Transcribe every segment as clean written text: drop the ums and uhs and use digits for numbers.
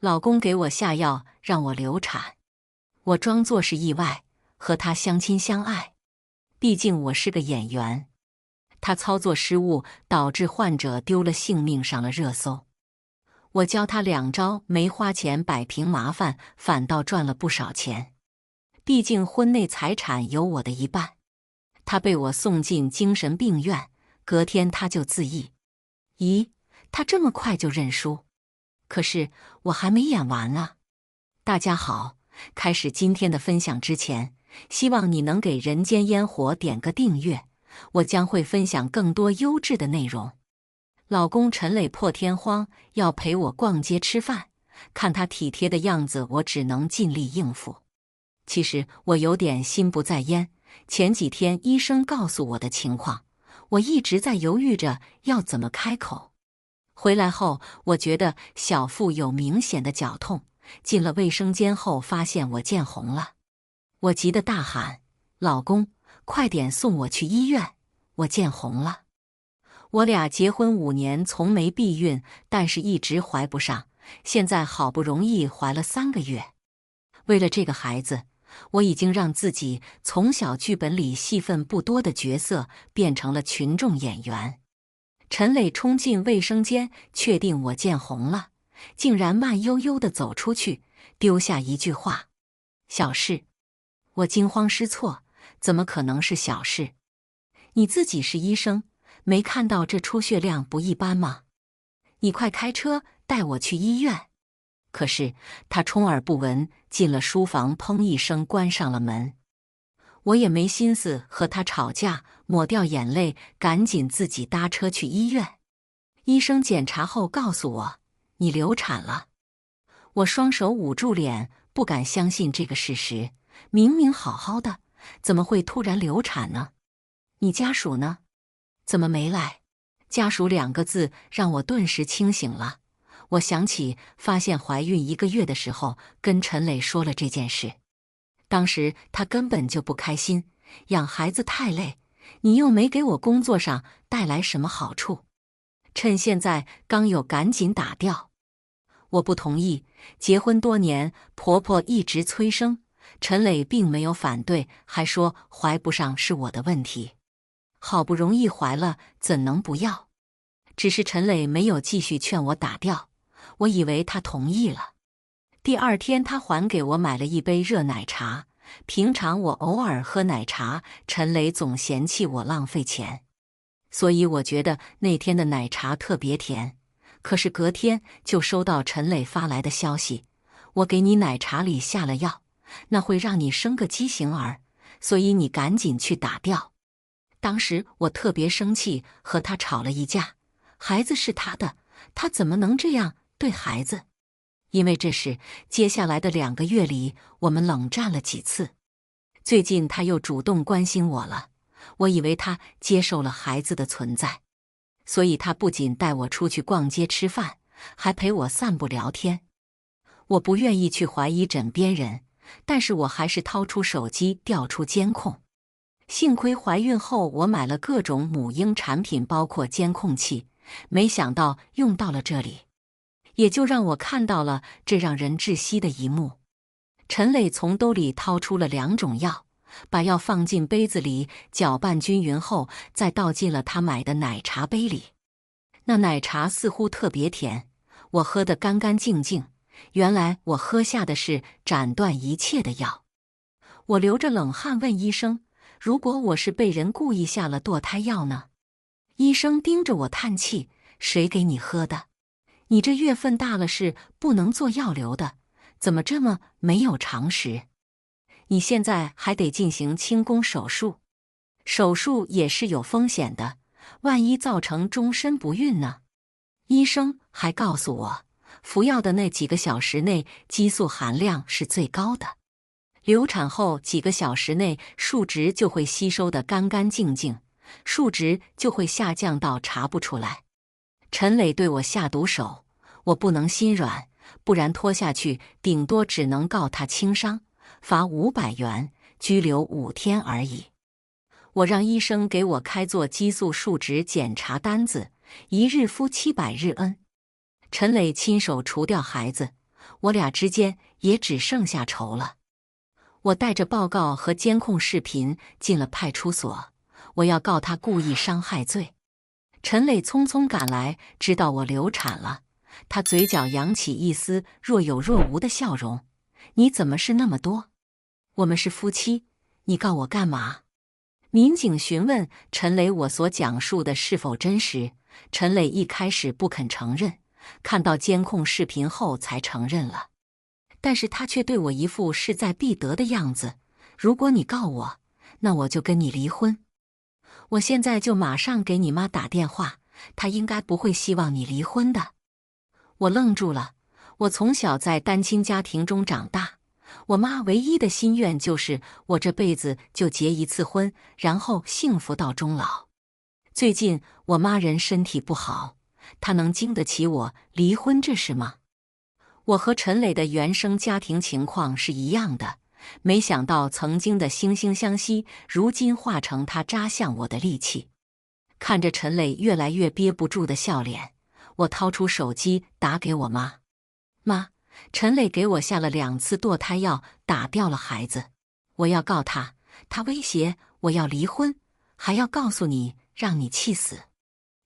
老公给我下药让我流产，我装作是意外，和他相亲相爱。毕竟我是个演员，他操作失误导致患者丢了性命上了热搜。我教他2招，没花钱摆平麻烦，反倒赚了不少钱。毕竟婚内财产有我的一半。他被我送进精神病院，隔天他就自缢。咦，他这么快就认输？可是我还没演完啊！大家好，开始今天的分享之前，希望你能给人间烟火点个订阅，我将会分享更多优质的内容。老公陈磊破天荒要陪我逛街吃饭，看他体贴的样子，我只能尽力应付。其实我有点心不在焉，前几天医生告诉我的情况，我一直在犹豫着要怎么开口。回来后，我觉得小腹有明显的绞痛，进了卫生间后发现我见红了。我急得大喊：老公，快点送我去医院，我见红了。我俩结婚5年，从没避孕，但是一直怀不上，现在好不容易怀了3个月。为了这个孩子，我已经让自己从小剧本里戏份不多的角色变成了群众演员。陈磊冲进卫生间，确定我见红了，竟然慢悠悠地走出去，丢下一句话：小事。我惊慌失措，怎么可能是小事？你自己是医生，没看到这出血量不一般吗？你快开车带我去医院。可是他充耳不闻，进了书房，砰一声关上了门。我也没心思和他吵架，抹掉眼泪，赶紧自己搭车去医院。医生检查后告诉我，你流产了。我双手捂住脸，不敢相信这个事实，明明好好的，怎么会突然流产呢？你家属呢？怎么没来？家属2个字让我顿时清醒了。我想起发现怀孕1个月的时候，跟陈磊说了这件事。当时他根本就不开心，养孩子太累，你又没给我工作上带来什么好处，趁现在刚有赶紧打掉。我不同意，结婚多年，婆婆一直催生，陈磊并没有反对，还说怀不上是我的问题。好不容易怀了，怎能不要？只是陈磊没有继续劝我打掉，我以为他同意了。第2天，他还给我买了一杯热奶茶。平常我偶尔喝奶茶，陈磊总嫌弃我浪费钱，所以我觉得那天的奶茶特别甜。可是隔天就收到陈磊发来的消息，我给你奶茶里下了药，那会让你生个畸形儿，所以你赶紧去打掉。当时我特别生气，和他吵了一架。孩子是他的，他怎么能这样对孩子？因为这事，接下来的2个月里，我们冷战了几次。最近他又主动关心我了，我以为他接受了孩子的存在，所以他不仅带我出去逛街吃饭，还陪我散步聊天。我不愿意去怀疑枕边人，但是我还是掏出手机调出监控。幸亏怀孕后我买了各种母婴产品，包括监控器，没想到用到了这里。也就让我看到了这让人窒息的一幕。陈磊从兜里掏出了2种药，把药放进杯子里，搅拌均匀后，再倒进了他买的奶茶杯里。那奶茶似乎特别甜，我喝得干干净净。原来我喝下的是斩断一切的药。我流着冷汗问医生，如果我是被人故意下了堕胎药呢？医生盯着我叹气，谁给你喝的？你这月份大了是不能做药流的，怎么这么没有常识？你现在还得进行清宫手术，手术也是有风险的，万一造成终身不孕呢？医生还告诉我，服药的那几个小时内激素含量是最高的，流产后几个小时内数值就会吸收得干干净净，数值就会下降到查不出来。陈磊对我下毒手，我不能心软，不然拖下去顶多只能告他轻伤，罚500元，拘留5天而已。我让医生给我开做激素数值检查单子，1日敷700日恩。陈磊亲手除掉孩子，我俩之间也只剩下仇了。我带着报告和监控视频进了派出所，我要告他故意伤害罪。陈磊匆匆赶来，知道我流产了，他嘴角扬起一丝若有若无的笑容。你怎么事那么多？我们是夫妻，你告我干嘛？民警询问陈磊我所讲述的是否真实。陈磊一开始不肯承认，看到监控视频后才承认了。但是他却对我一副势在必得的样子。如果你告我，那我就跟你离婚。我现在就马上给你妈打电话，她应该不会希望你离婚的。我愣住了，我从小在单亲家庭中长大，我妈唯一的心愿就是我这辈子就结一次婚，然后幸福到终老。最近我妈人身体不好，她能经得起我离婚这事吗？我和陈磊的原生家庭情况是一样的，没想到曾经的惺惺相惜，如今化成他扎向我的利器。看着陈磊越来越憋不住的笑脸，我掏出手机打给我妈。妈，陈磊给我下了2次堕胎药，打掉了孩子，我要告他，他威胁我要离婚，还要告诉你，让你气死。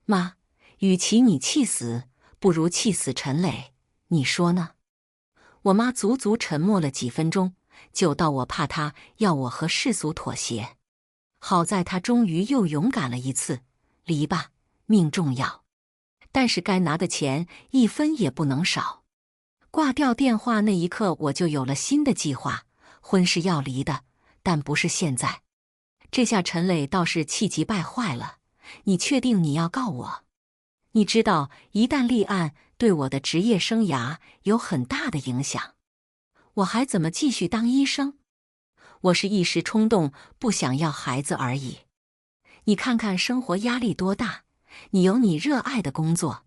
妈，与其你气死，不如气死陈磊，你说呢？我妈足足沉默了几分钟，久到我怕她要我和世俗妥协。好在她终于又勇敢了一次，离吧，命重要。但是该拿的钱1分也不能少。挂掉电话那一刻，我就有了新的计划，婚是要离的，但不是现在。这下陈磊倒是气急败坏了，你确定你要告我？你知道一旦立案，对我的职业生涯有很大的影响，我还怎么继续当医生？我是一时冲动，不想要孩子而已。你看看生活压力多大，你有你热爱的工作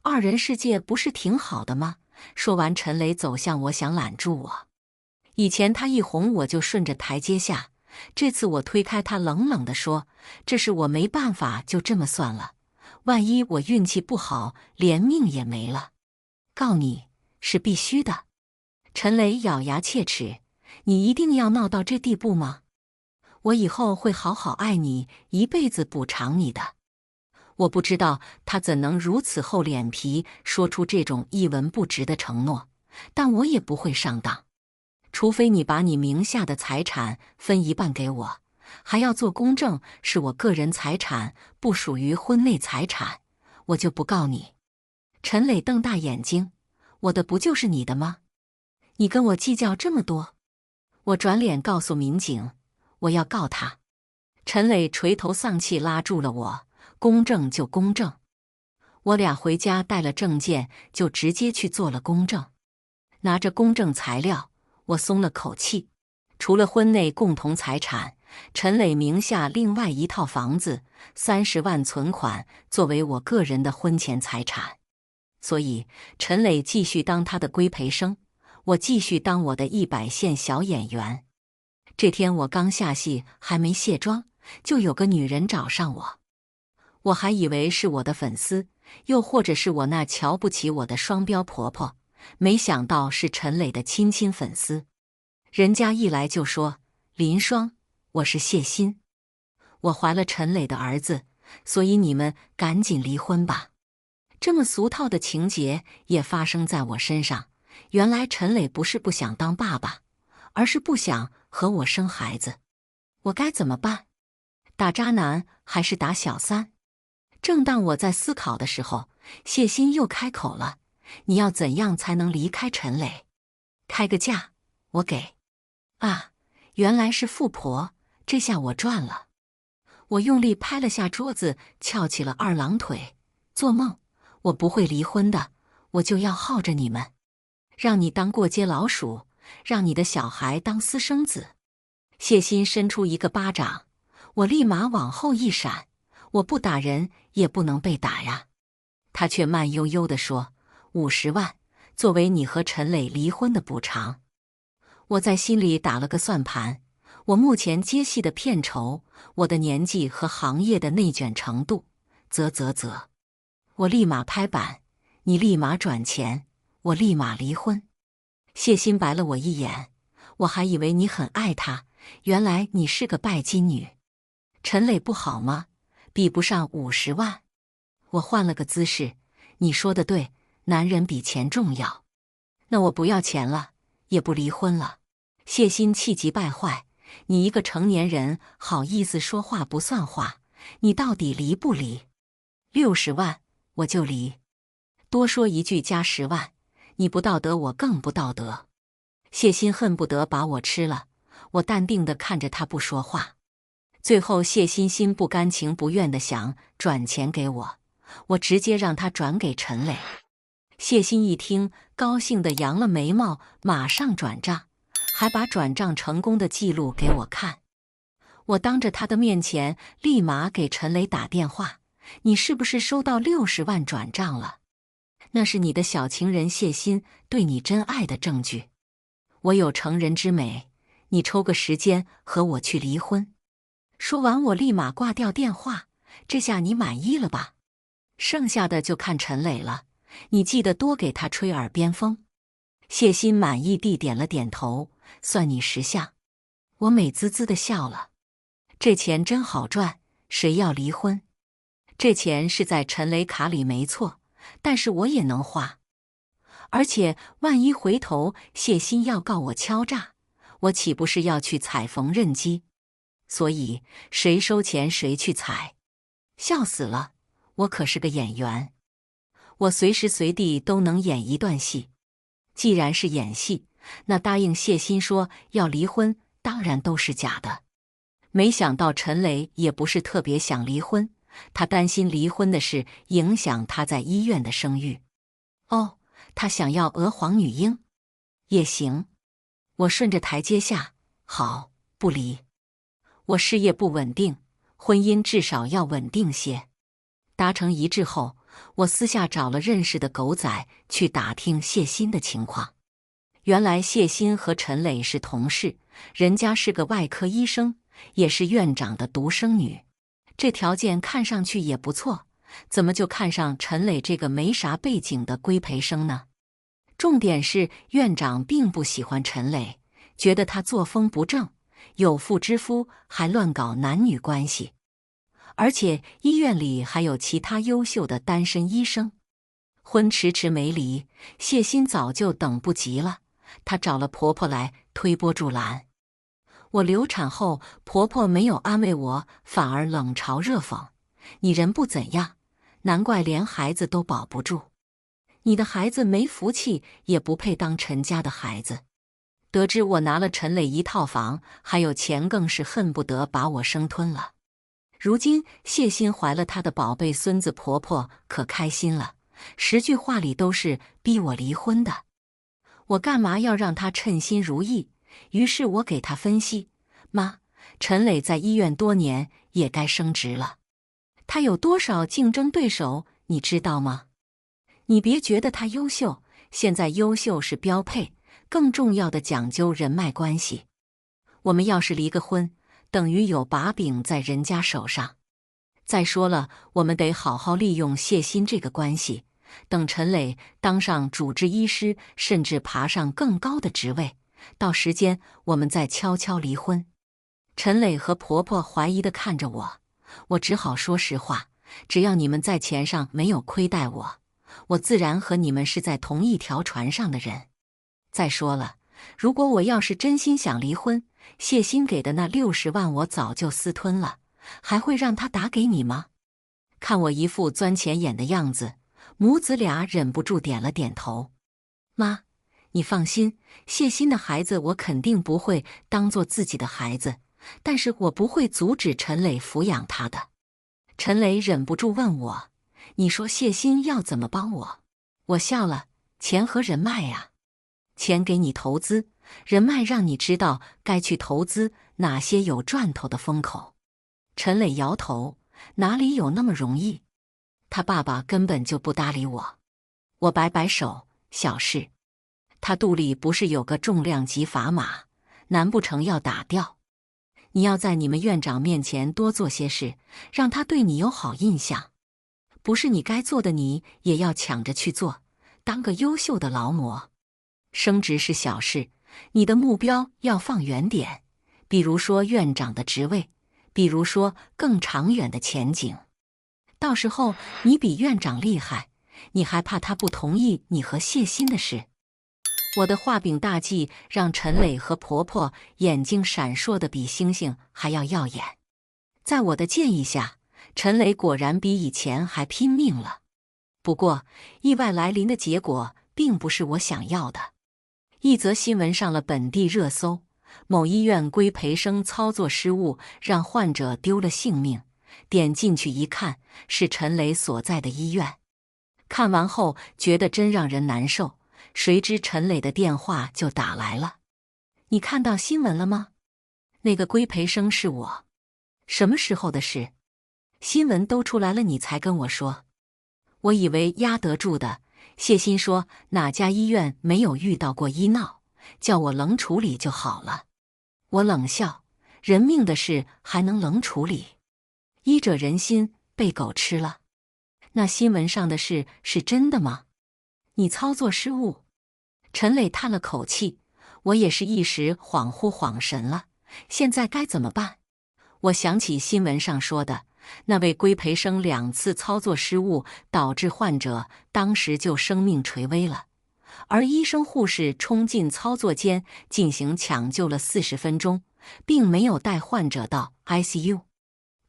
，2人世界不是挺好的吗？说完，陈磊走向我，想揽住我。以前他一哄我就顺着台阶下，这次我推开他，冷冷地说，这事我没办法就这么算了，万一我运气不好，连命也没了，告你是必须的。陈磊咬牙切齿，你一定要闹到这地步吗？我以后会好好爱你，一辈子补偿你的。我不知道他怎能如此厚脸皮说出这种一文不值的承诺，但我也不会上当。除非你把你名下的财产分1半给我，还要做公证是我个人财产，不属于婚内财产，我就不告你。陈磊瞪大眼睛，我的不就是你的吗？你跟我计较这么多？我转脸告诉民警，我要告他。陈磊垂头丧气拉住了我，公证就公证。我俩回家带了证件，就直接去做了公证。拿着公证材料，我松了口气。除了婚内共同财产，陈磊名下另外1套房子，30万存款作为我个人的婚前财产。所以陈磊继续当他的规培生，我继续当我的100线小演员。这天我刚下戏，还没卸妆，就有个女人找上我。我还以为是我的粉丝，又或者是我那瞧不起我的双标婆婆，没想到是陈磊的亲粉丝。人家一来就说，林双，我是谢欣，我怀了陈磊的儿子，所以你们赶紧离婚吧。这么俗套的情节也发生在我身上。原来陈磊不是不想当爸爸，而是不想和我生孩子。我该怎么办？打渣男还是打小三？正当我在思考的时候，谢欣又开口了，你要怎样才能离开陈磊？开个价，我给。啊，原来是富婆，这下我赚了。我用力拍了下桌子，翘起了2郎腿。做梦，我不会离婚的，我就要耗着你们，让你当过街老鼠，让你的小孩当私生子。谢欣伸出一个巴掌，我立马往后一闪，我不打人也不能被打呀。他却慢悠悠地说，50万，作为你和陈磊离婚的补偿。我在心里打了个算盘，我目前接戏的片酬，我的年纪和行业的内卷程度，啧。我立马拍板，你立马转钱，我立马离婚。谢欣白了我一眼，我还以为你很爱他，原来你是个拜金女。陈磊不好吗？比不上50万。我换了个姿势，你说的对，男人比钱重要。那我不要钱了，也不离婚了。谢欣气急败坏，你一个成年人，好意思说话不算话，你到底离不离？60万我就离，多说一句加10万，你不道德我更不道德。谢欣恨不得把我吃了，我淡定地看着他不说话。最后谢欣心不甘情不愿地想转钱给我，我直接让他转给陈磊。谢欣一听，高兴地扬了眉毛，马上转账，还把转账成功的记录给我看。我当着他的面前立马给陈磊打电话，你是不是收到60万转账了？那是你的小情人谢欣对你真爱的证据。我有成人之美，你抽个时间和我去离婚。说完我立马挂掉电话，这下你满意了吧？剩下的就看陈磊了，你记得多给他吹耳边风。谢欣满意地点了点头，算你识相。我美滋滋地笑了，这钱真好赚，谁要离婚？这钱是在陈磊卡里没错，但是我也能花。而且万一回头谢欣要告我敲诈，我岂不是要去踩缝纫机？所以谁收钱谁去踩。笑死了，我可是个演员，我随时随地都能演一段戏。既然是演戏，那答应谢欣说要离婚当然都是假的。没想到陈磊也不是特别想离婚，他担心离婚的事影响他在医院的声誉。哦，他想要娥皇女英？也行。我顺着台阶下，好，不离。我事业不稳定，婚姻至少要稳定些。达成一致后，我私下找了认识的狗仔去打听谢欣的情况。原来谢欣和陈磊是同事，人家是个外科医生，也是院长的独生女，这条件看上去也不错，怎么就看上陈磊这个没啥背景的规培生呢？重点是院长并不喜欢陈磊，觉得他作风不正，有妇之夫还乱搞男女关系。而且医院里还有其他优秀的单身医生。婚迟迟没离，谢欣早就等不及了，她找了婆婆来推波助澜。我流产后，婆婆没有安慰我，反而冷嘲热讽：你人不怎样，难怪连孩子都保不住。你的孩子没福气，也不配当陈家的孩子。得知我拿了陈磊1套房，还有钱，更是恨不得把我生吞了。如今谢欣怀了她的宝贝孙子，婆婆可开心了，10句话里都是逼我离婚的。我干嘛要让她称心如意？于是我给她分析：妈，陈磊在医院多年，也该升职了。他有多少竞争对手，你知道吗？你别觉得他优秀，现在优秀是标配，更重要的讲究人脉关系。我们要是离个婚，等于有把柄在人家手上。再说了，我们得好好利用谢欣这个关系，等陈磊当上主治医师，甚至爬上更高的职位，到时间我们再悄悄离婚。陈磊和婆婆怀疑地看着我，我只好说实话，只要你们在钱上没有亏待我，我自然和你们是在同一条船上的人。再说了，如果我要是真心想离婚，谢欣给的那60万我早就私吞了，还会让他打给你吗？看我一副钻钱眼的样子，母子俩忍不住点了点头。妈，你放心，谢欣的孩子我肯定不会当做自己的孩子，但是我不会阻止陈磊抚养他的。陈磊忍不住问我，你说谢欣要怎么帮我？我笑了，钱和人脉呀。钱给你投资，人脉让你知道该去投资哪些有赚头的风口。陈磊摇头，哪里有那么容易？他爸爸根本就不搭理我。我摆摆手，小事。他肚里不是有个重量级砝码，难不成要打掉？你要在你们院长面前多做些事，让他对你有好印象。不是你该做的，你也要抢着去做，当个优秀的劳模。升职是小事，你的目标要放远点，比如说院长的职位，比如说更长远的前景。到时候你比院长厉害，你还怕他不同意你和谢欣的事？我的画饼大计让陈磊和婆婆眼睛闪烁的比星星还要耀眼。在我的建议下，陈磊果然比以前还拼命了。不过，意外来临的结果并不是我想要的。一则新闻上了本地热搜，某医院规培生操作失误，让患者丢了性命。点进去一看，是陈磊所在的医院。看完后觉得真让人难受，谁知陈磊的电话就打来了。你看到新闻了吗？那个规培生是我。什么时候的事？新闻都出来了你才跟我说。我以为压得住的。谢欣说哪家医院没有遇到过医闹，叫我冷处理就好了。我冷笑，人命的事还能冷处理？医者仁心，被狗吃了。那新闻上的事是真的吗？你操作失误？陈磊叹了口气，我也是一时恍惚恍神了，现在该怎么办？我想起新闻上说的，那位规培生2次操作失误，导致患者当时就生命垂危了，而医生护士冲进操作间进行抢救了40分钟，并没有带患者到 ICU。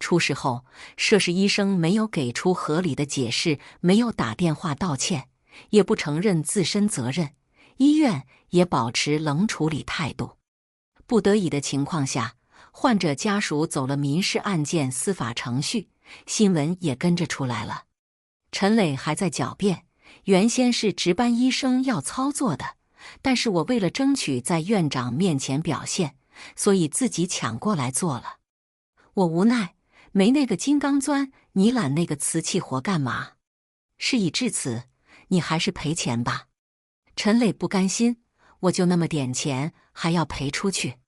出事后，涉事医生没有给出合理的解释，没有打电话道歉，也不承认自身责任，医院也保持冷处理态度。不得已的情况下，患者家属走了民事案件司法程序，新闻也跟着出来了。陈磊还在狡辩，原先是值班医生要操作的，但是我为了争取在院长面前表现，所以自己抢过来做了。我无奈，没那个金刚钻，你揽那个瓷器活干嘛？事已至此，你还是赔钱吧。陈磊不甘心，我就那么点钱，还要赔出去。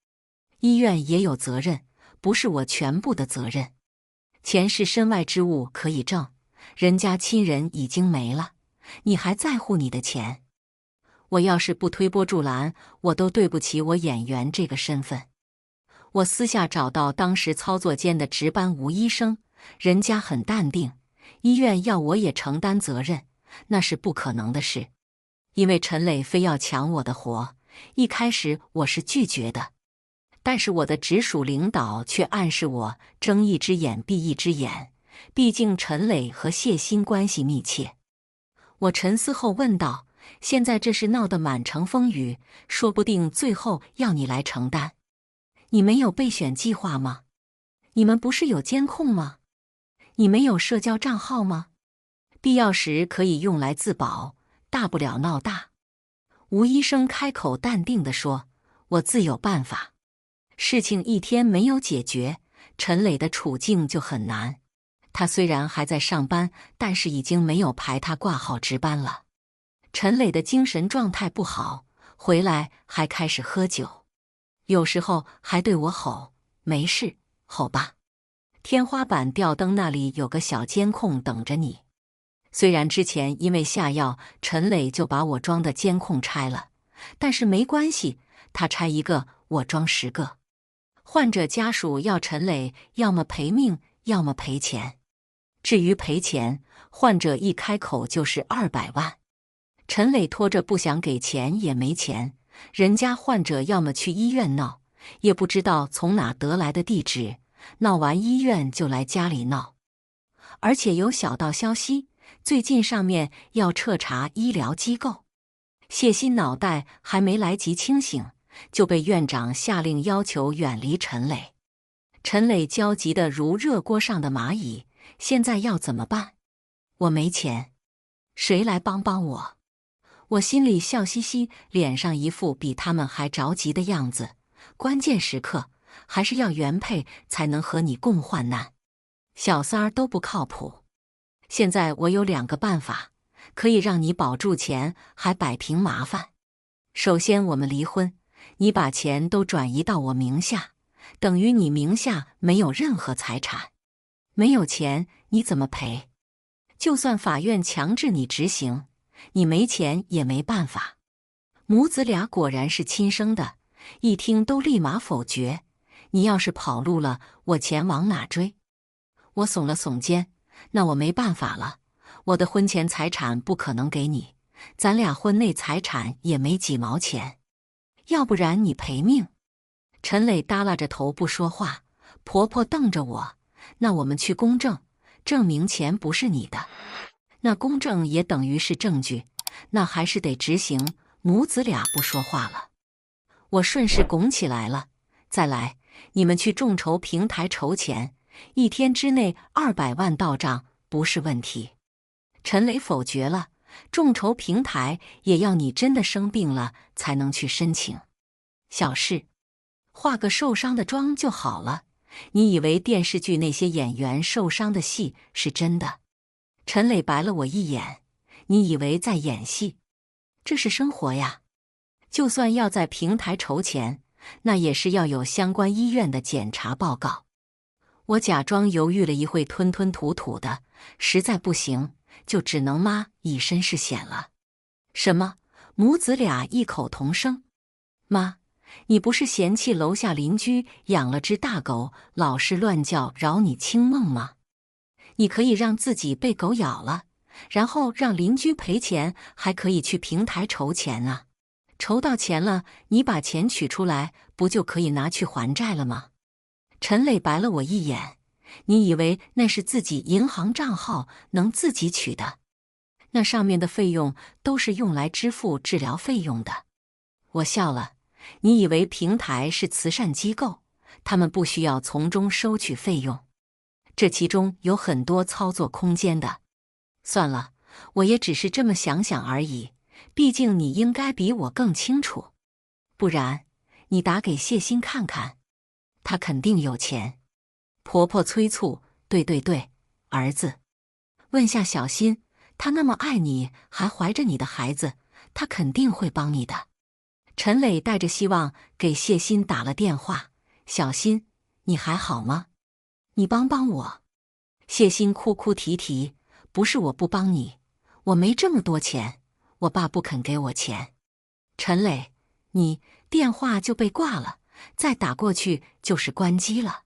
医院也有责任，不是我全部的责任。钱是身外之物，可以挣，人家亲人已经没了，你还在乎你的钱？我要是不推波助澜，我都对不起我演员这个身份。我私下找到当时操作间的值班吴医生，人家很淡定，医院要我也承担责任，那是不可能的事。因为陈磊非要抢我的活，一开始我是拒绝的，但是我的直属领导却暗示我睁一只眼闭一只眼，毕竟陈磊和谢欣关系密切。我沉思后问道，现在这事闹得满城风雨，说不定最后要你来承担。你没有备选计划吗？你们不是有监控吗？你没有社交账号吗？必要时可以用来自保，大不了闹大。吴医生开口淡定地说，我自有办法。事情一天没有解决，陈磊的处境就很难。他虽然还在上班，但是已经没有排他挂号值班了。陈磊的精神状态不好，回来还开始喝酒，有时候还对我吼，没事，吼吧。天花板吊灯那里有个小监控等着你。虽然之前因为下药，陈磊就把我装的监控拆了，但是没关系，他拆1个，我装10个。患者家属要陈磊要么赔命，要么赔钱。至于赔钱，患者一开口就是200万。陈磊拖着不想给钱也没钱，人家患者要么去医院闹，也不知道从哪得来的地址，闹完医院就来家里闹。而且有小道消息，最近上面要彻查医疗机构。谢欣脑袋还没来及清醒，就被院长下令要求远离陈磊。陈磊焦急得如热锅上的蚂蚁，现在要怎么办？我没钱，谁来帮帮我？我心里笑嘻嘻，脸上一副比他们还着急的样子。关键时刻还是要原配才能和你共患难，小三儿都不靠谱。现在我有2个办法，可以让你保住钱，还摆平麻烦。首先，我们离婚，你把钱都转移到我名下，等于你名下没有任何财产。没有钱，你怎么赔？就算法院强制你执行，你没钱也没办法。母子俩果然是亲生的，一听都立马否决。你要是跑路了，我钱往哪追？我耸了耸肩，那我没办法了，我的婚前财产不可能给你，咱俩婚内财产也没几毛钱，要不然你赔命。陈磊耷拉着头不说话，婆婆瞪着我，那我们去公证，证明钱不是你的。那公证也等于是证据，那还是得执行。母子俩不说话了，我顺势拱起来了。再来，你们去众筹平台筹钱，1天之内200万到账不是问题。陈磊否决了，众筹平台也要你真的生病了才能去申请。小事，化个受伤的妆就好了。你以为电视剧那些演员受伤的戏是真的？陈磊白了我一眼，你以为在演戏？这是生活呀。就算要在平台筹钱，那也是要有相关医院的检查报告。我假装犹豫了一会，吞吞吐吐的，实在不行就只能妈以身试险了。什么？母子俩异口同声。妈，你不是嫌弃楼下邻居养了只大狗，老是乱叫扰你清梦吗？你可以让自己被狗咬了，然后让邻居赔钱，还可以去平台筹钱啊。筹到钱了，你把钱取出来，不就可以拿去还债了吗？陈磊白了我一眼，你以为那是自己银行账号能自己取的？那上面的费用都是用来支付治疗费用的。我笑了，你以为平台是慈善机构，他们不需要从中收取费用？这其中有很多操作空间的。算了，我也只是这么想想而已，毕竟你应该比我更清楚。不然，你打给谢欣看看，他肯定有钱。婆婆催促，对，儿子。问下小欣，他那么爱你，还怀着你的孩子，他肯定会帮你的。陈磊带着希望给谢欣打了电话，小欣，你还好吗？你帮帮我。谢欣哭哭啼啼，不是我不帮你，我没这么多钱，我爸不肯给我钱。陈磊，你电话就被挂了，再打过去就是关机了。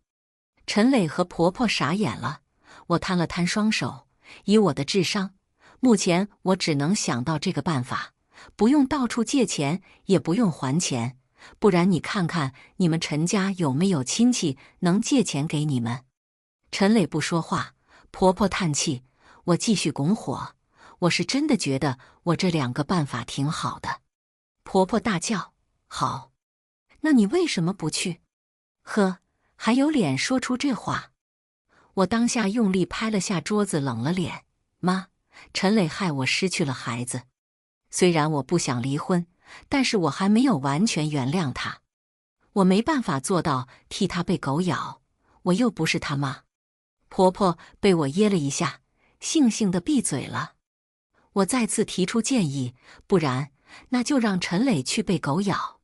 陈磊和婆婆傻眼了，我摊了摊双手，以我的智商，目前我只能想到这个办法，不用到处借钱，也不用还钱，不然你看看你们陈家有没有亲戚能借钱给你们？陈磊不说话，婆婆叹气，我继续拱火，我是真的觉得我这2个办法挺好的。婆婆大叫，好，那你为什么不去？呵，还有脸说出这话？我当下用力拍了下桌子，冷了脸，妈，陈磊害我失去了孩子。虽然我不想离婚，但是我还没有完全原谅他。我没办法做到替他被狗咬，我又不是他妈。婆婆被我噎了一下，悻悻地闭嘴了。我再次提出建议，不然那就让陈磊去被狗咬，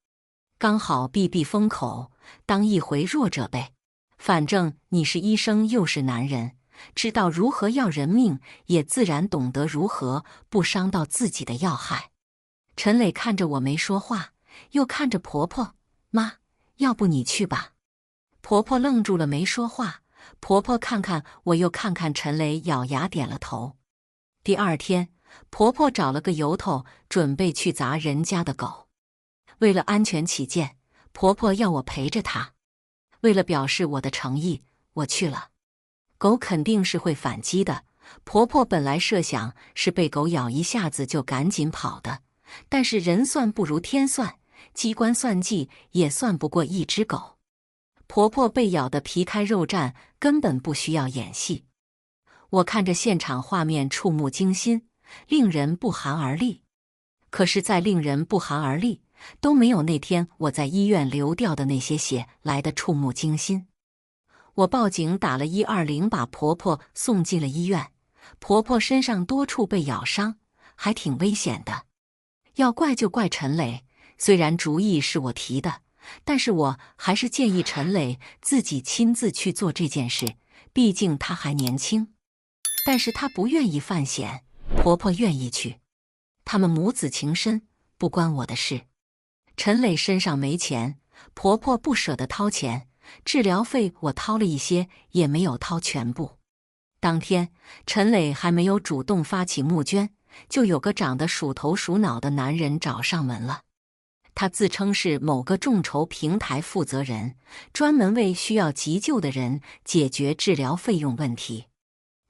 刚好避避风口，当一回弱者呗。反正你是医生又是男人，知道如何要人命，也自然懂得如何不伤到自己的要害。陈磊看着我没说话，又看着婆婆，妈，要不你去吧。婆婆愣住了没说话，婆婆看看我又看看陈磊，咬牙点了头。第2天，婆婆找了个由头，准备去砸人家的狗。为了安全起见，婆婆要我陪着她。为了表示我的诚意，我去了。狗肯定是会反击的，婆婆本来设想是被狗咬一下子就赶紧跑的，但是人算不如天算，机关算尽也算不过一只狗。婆婆被咬得皮开肉绽，根本不需要演戏。我看着现场画面触目惊心，令人不寒而栗。可是再令人不寒而栗，都没有那天我在医院流掉的那些血来的触目惊心。我报警打了120，把婆婆送进了医院。婆婆身上多处被咬伤，还挺危险的。要怪就怪陈磊，虽然主意是我提的，但是我还是建议陈磊自己亲自去做这件事，毕竟他还年轻。但是他不愿意犯险，婆婆愿意去。他们母子情深，不关我的事。陈磊身上没钱，婆婆不舍得掏钱，治疗费我掏了一些，也没有掏全部。当天，陈磊还没有主动发起募捐，就有个长得鼠头鼠脑的男人找上门了。他自称是某个众筹平台负责人，专门为需要急救的人解决治疗费用问题。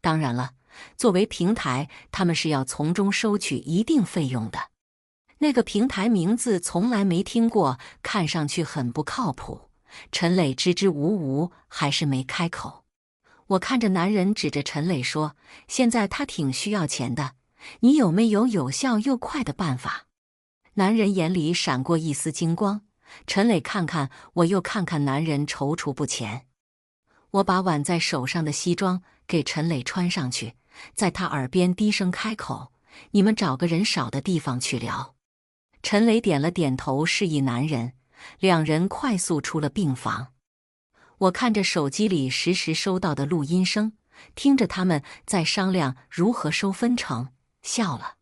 当然了，作为平台，他们是要从中收取一定费用的。那个平台名字从来没听过，看上去很不靠谱。陈磊支支吾吾，还是没开口。我看着男人指着陈磊说：“现在他挺需要钱的，你有没有有效又快的办法？”男人眼里闪过一丝金光，陈磊看看我，又看看男人，踌躇不前。我把挽在手上的西装给陈磊穿上去，在他耳边低声开口：“你们找个人少的地方去聊。”陈磊点了点头，示意男人，两人快速出了病房。我看着手机里实时收到的录音声，听着他们在商量如何收分成，笑了。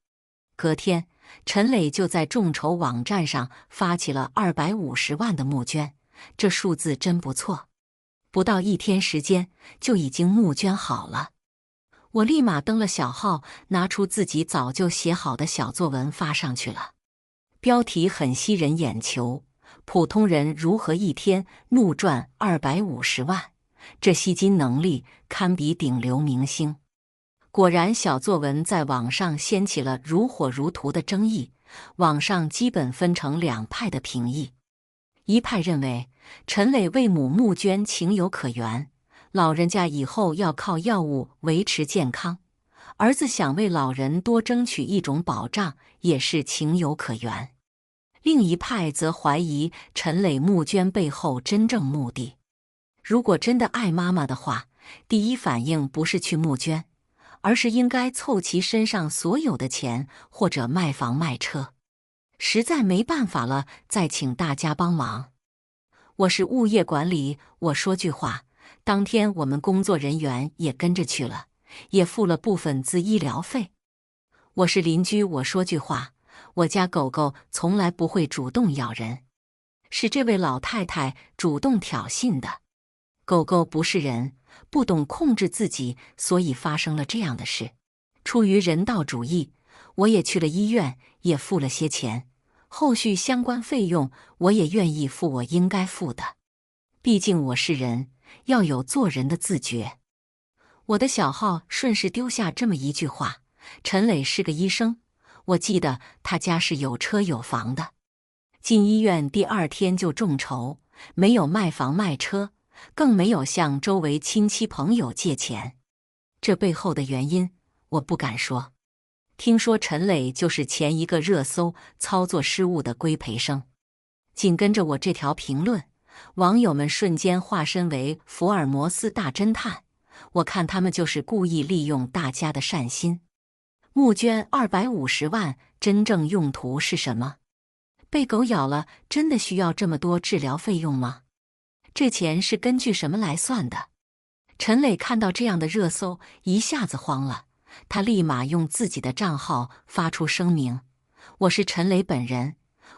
隔天，陈磊就在众筹网站上发起了250万的募捐，这数字真不错。不到1天时间，就已经募捐好了。我立马登了小号，拿出自己早就写好的小作文发上去了。标题很吸人眼球，普通人如何1天怒赚250万，这吸金能力堪比顶流明星。果然，小作文在网上掀起了如火如荼的争议，网上基本分成2派的评议。一派认为陈磊为母募捐情有可原，老人家以后要靠药物维持健康，儿子想为老人多争取一种保障也是情有可原。另一派则怀疑陈磊募捐背后真正目的。如果真的爱妈妈的话，第一反应不是去募捐，而是应该凑齐身上所有的钱，或者卖房卖车。实在没办法了，再请大家帮忙。我是物业管理，我说句话，当天我们工作人员也跟着去了，也付了部分医疗费。我是邻居，我说句话，我家狗狗从来不会主动咬人，是这位老太太主动挑衅的。狗狗不是人，不懂控制自己，所以发生了这样的事。出于人道主义，我也去了医院，也付了些钱，后续相关费用我也愿意付我应该付的。毕竟我是人，要有做人的自觉。我的小号顺势丢下这么一句话：陈磊是个医生，我记得他家是有车有房的。进医院第2天就众筹，没有卖房卖车，更没有向周围亲戚朋友借钱。这背后的原因，我不敢说。听说陈磊就是前一个热搜操作失误的规培生。紧跟着我这条评论，网友们瞬间化身为福尔摩斯大侦探，我看他们就是故意利用大家的善心。募捐250万，真正用途是什么？被狗咬了，真的需要这么多治疗费用吗？这钱是根据什么来算的？陈磊看到这样的热搜，一下子慌了，他立马用自己的账号发出声明：我是陈磊本人，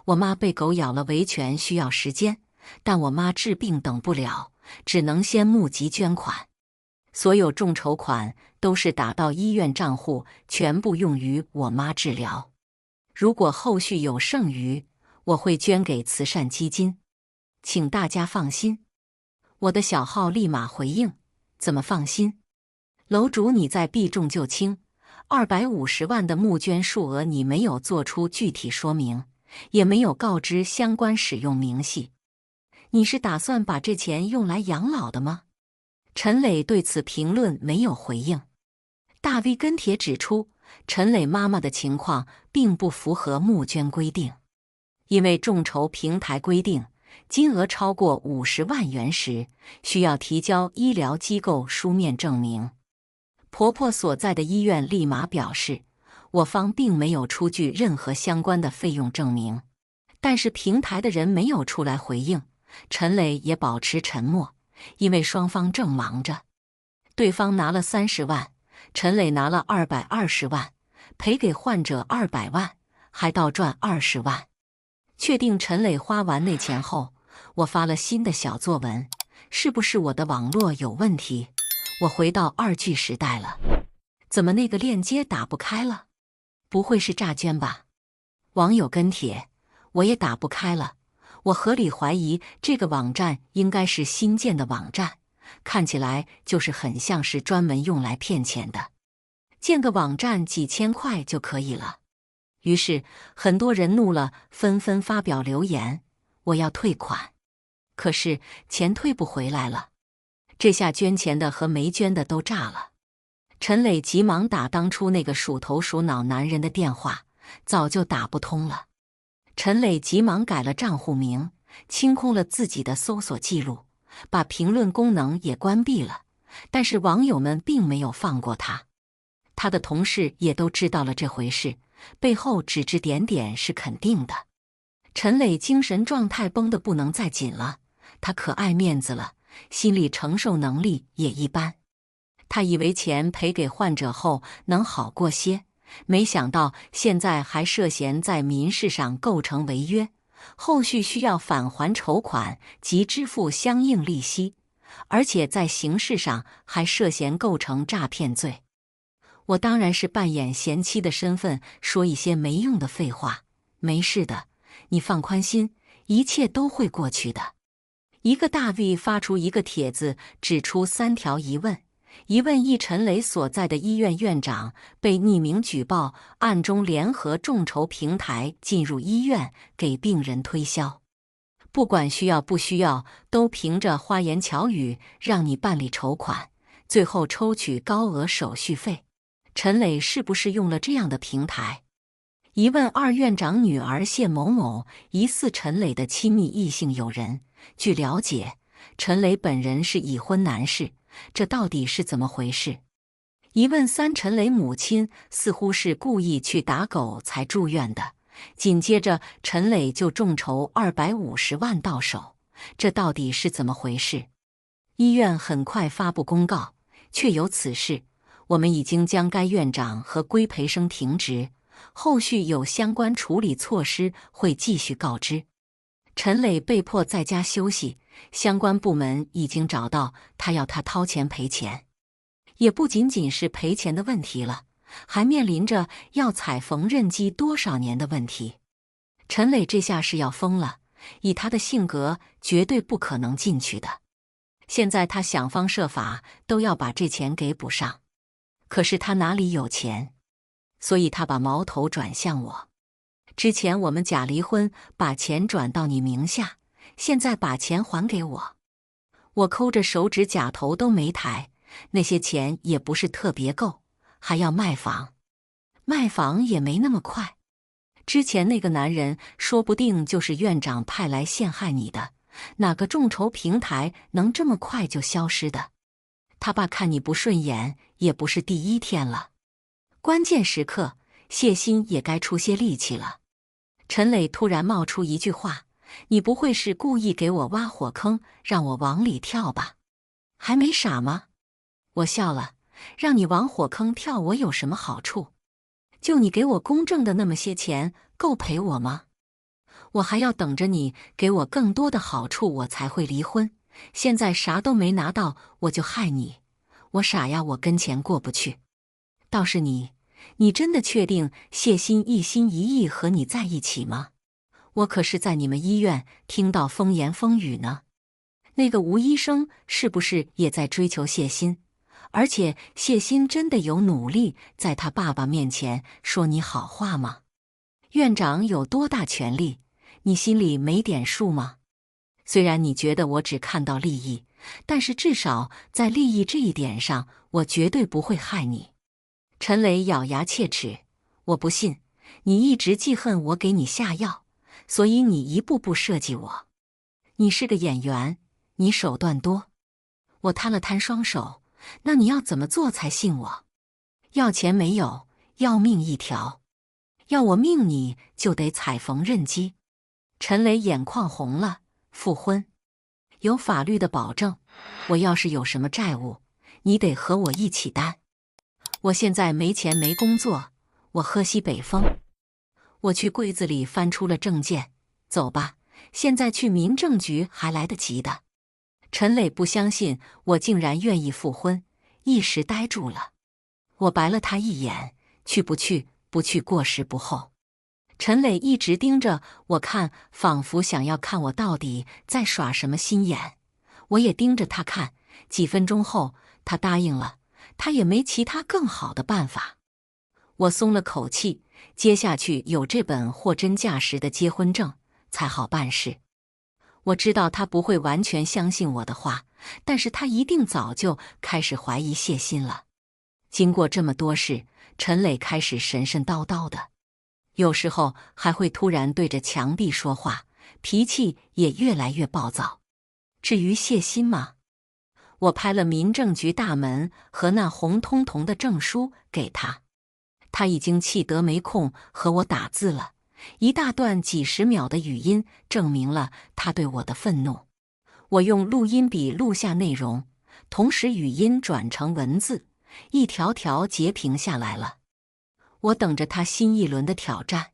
我妈被狗咬了，维权需要时间，但我妈治病等不了，只能先募集捐款。所有众筹款都是打到医院账户，全部用于我妈治疗。如果后续有剩余，我会捐给慈善基金，请大家放心。我的小号立马回应：怎么放心？楼主你在避重就轻，250万的募捐数额你没有做出具体说明，也没有告知相关使用明细。你是打算把这钱用来养老的吗？陈磊对此评论没有回应。大 V 跟帖指出，陈磊妈妈的情况并不符合募捐规定，因为众筹平台规定，金额超过50万元时，需要提交医疗机构书面证明。婆婆所在的医院立马表示，我方并没有出具任何相关的费用证明，但是平台的人没有出来回应，陈磊也保持沉默，因为双方正忙着。对方拿了30万，陈磊拿了220万，赔给患者200万，还倒赚20万。确定陈磊花完那钱后，我发了新的小作文，是不是我的网络有问题？我回到2G 时代了，怎么那个链接打不开了？不会是诈捐吧？网友跟帖，我也打不开了。我合理怀疑这个网站应该是新建的网站，看起来就是很像是专门用来骗钱的。建个网站几千块就可以了。于是很多人怒了，纷纷发表留言，我要退款。可是钱退不回来了，这下捐钱的和没捐的都炸了。陈磊急忙打当初那个鼠头鼠脑男人的电话，早就打不通了。陈磊急忙改了账户名，清空了自己的搜索记录，把评论功能也关闭了。但是网友们并没有放过他，他的同事也都知道了这回事，背后指指点点是肯定的。陈磊精神状态绷得不能再紧了，他可爱面子了，心理承受能力也一般。他以为钱赔给患者后能好过些，没想到现在还涉嫌在民事上构成违约，后续需要返还筹款及支付相应利息，而且在刑事上还涉嫌构成诈骗罪。我当然是扮演贤妻的身份，说一些没用的废话。没事的，你放宽心，一切都会过去的。一个大 V 发出一个帖子，指出3条疑问。疑问一：陈磊所在的医院院长被匿名举报，暗中联合众筹平台进入医院给病人推销，不管需要不需要，都凭着花言巧语让你办理筹款，最后抽取高额手续费。陈磊是不是用了这样的平台？疑问2：院长女儿谢某某疑似陈磊的亲密异性友人，据了解，陈磊本人是已婚男士，这到底是怎么回事？疑问3：陈磊母亲似乎是故意去打狗才住院的，紧接着陈磊就众筹250万到手，这到底是怎么回事？医院很快发布公告，确有此事，我们已经将该院长和规培生停职，后续有相关处理措施会继续告知。陈磊被迫在家休息，相关部门已经找到他，要他掏钱赔钱。也不仅仅是赔钱的问题了，还面临着要踩缝纫机多少年的问题。陈磊这下是要疯了，以他的性格绝对不可能进去的。现在他想方设法都要把这钱给补上，可是他哪里有钱？所以他把矛头转向我。之前我们假离婚，把钱转到你名下，现在把钱还给我。我抠着手指甲头都没抬，那些钱也不是特别够，还要卖房。卖房也没那么快。之前那个男人说不定就是院长派来陷害你的，哪个众筹平台能这么快就消失的？他爸看你不顺眼也不是第一天了。关键时刻，谢欣也该出些力气了。陈磊突然冒出一句话：你不会是故意给我挖火坑，让我往里跳吧？还没傻吗？我笑了，让你往火坑跳我有什么好处？就你给我公证的那么些钱，够赔我吗？我还要等着你给我更多的好处我才会离婚，现在啥都没拿到我就害你，我傻呀，我跟钱过不去。倒是你真的确定谢欣一心一意和你在一起吗？我可是在你们医院听到风言风语呢。那个吴医生是不是也在追求谢欣？而且谢欣真的有努力在他爸爸面前说你好话吗？院长有多大权力，你心里没点数吗？虽然你觉得我只看到利益，但是至少在利益这一点上，我绝对不会害你。陈磊咬牙切齿，我不信，你一直记恨我给你下药，所以你一步步设计我。你是个演员，你手段多。我摊了摊双手，那你要怎么做才信我？要钱没有，要命一条。要我命你就得踩缝纫机。陈磊眼眶红了，复婚。有法律的保证，我要是有什么债务，你得和我一起担。我现在没钱没工作，我喝西北风。我去柜子里翻出了证件，走吧，现在去民政局还来得及的。陈磊不相信我竟然愿意复婚，一时呆住了。我白了他一眼，去不去，不去过时不候。陈磊一直盯着我看，仿佛想要看我到底在耍什么心眼。我也盯着他看，几分钟后，他答应了，他也没其他更好的办法。我松了口气，接下去有这本货真价实的结婚证才好办事。我知道他不会完全相信我的话，但是他一定早就开始怀疑谢欣了。经过这么多事，陈磊开始神神叨叨的，有时候还会突然对着墙壁说话，脾气也越来越暴躁。至于谢欣嘛，我拍了民政局大门和那红彤彤的证书给他，他已经气得没空和我打字了，一大段几十秒的语音证明了他对我的愤怒。我用录音笔录下内容，同时语音转成文字，一条条截屏下来了。我等着他新一轮的挑战。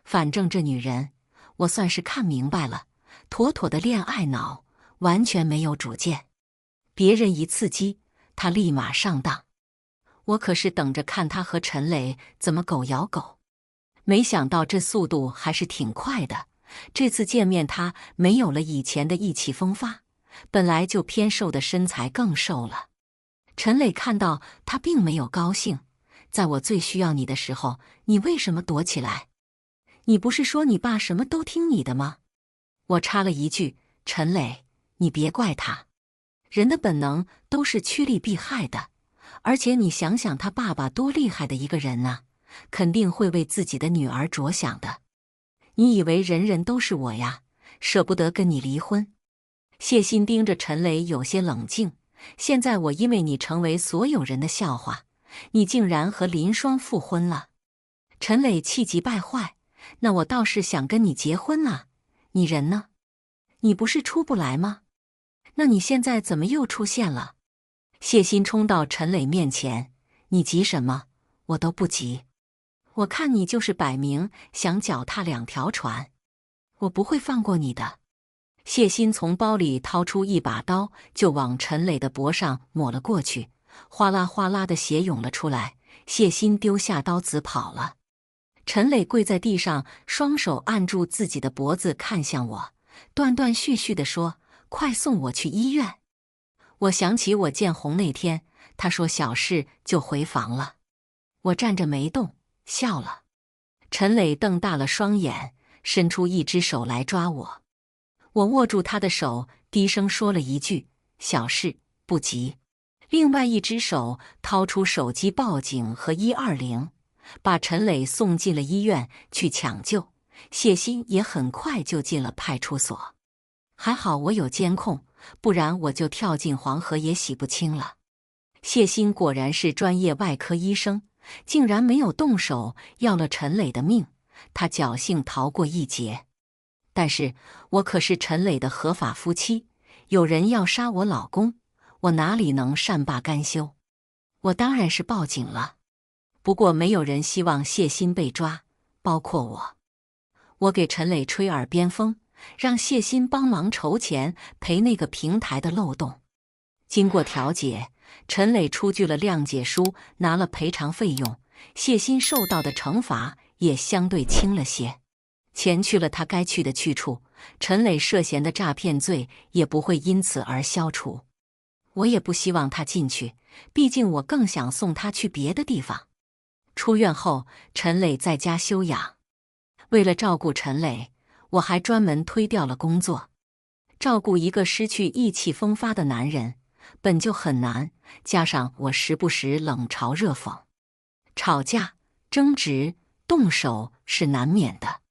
反正这女人，我算是看明白了，妥妥的恋爱脑，完全没有主见。别人一刺激，她立马上当。我可是等着看她和陈磊怎么狗咬狗。没想到这速度还是挺快的。这次见面，她没有了以前的意气风发，本来就偏瘦的身材更瘦了。陈磊看到她并没有高兴，在我最需要你的时候，你为什么躲起来？你不是说你爸什么都听你的吗？我插了一句，陈磊，你别怪他，人的本能都是趋利避害的，而且你想想他爸爸多厉害的一个人啊，肯定会为自己的女儿着想的。你以为人人都是我呀，舍不得跟你离婚？谢欣盯着陈磊有些冷静，现在我因为你成为所有人的笑话，你竟然和林双复婚了。陈磊气急败坏，那我倒是想跟你结婚啊，你人呢？你不是出不来吗？那你现在怎么又出现了？谢欣冲到陈磊面前，你急什么？我都不急。我看你就是摆明想脚踏两条船，我不会放过你的。谢欣从包里掏出一把刀，就往陈磊的脖上抹了过去，哗啦哗啦的血涌了出来。谢欣丢下刀子跑了。陈磊跪在地上，双手按住自己的脖子，看向我，断断续续地说：“快送我去医院。”我想起我见红那天，他说小事就回房了。我站着没动，笑了。陈磊瞪大了双眼，伸出一只手来抓我。我握住他的手，低声说了一句：“小事，不急。”另外一只手掏出手机报警和120，把陈磊送进了医院去抢救。谢欣也很快就进了派出所。还好我有监控，不然我就跳进黄河也洗不清了。谢欣果然是专业外科医生，竟然没有动手要了陈磊的命，他侥幸逃过一劫。但是我可是陈磊的合法夫妻，有人要杀我老公，我哪里能善罢甘休？我当然是报警了。不过没有人希望谢欣被抓，包括我。我给陈磊吹耳边风，让谢欣帮忙筹钱赔那个平台的漏洞。经过调解，陈磊出具了谅解书，拿了赔偿费用，谢欣受到的惩罚也相对轻了些。钱去了他该去的去处，陈磊涉嫌的诈骗罪也不会因此而消除。我也不希望他进去，毕竟我更想送他去别的地方。出院后，陈磊在家休养。为了照顾陈磊，我还专门推掉了工作。照顾一个失去意气风发的男人，本就很难，加上我时不时冷嘲热讽，吵架、争执、动手是难免的。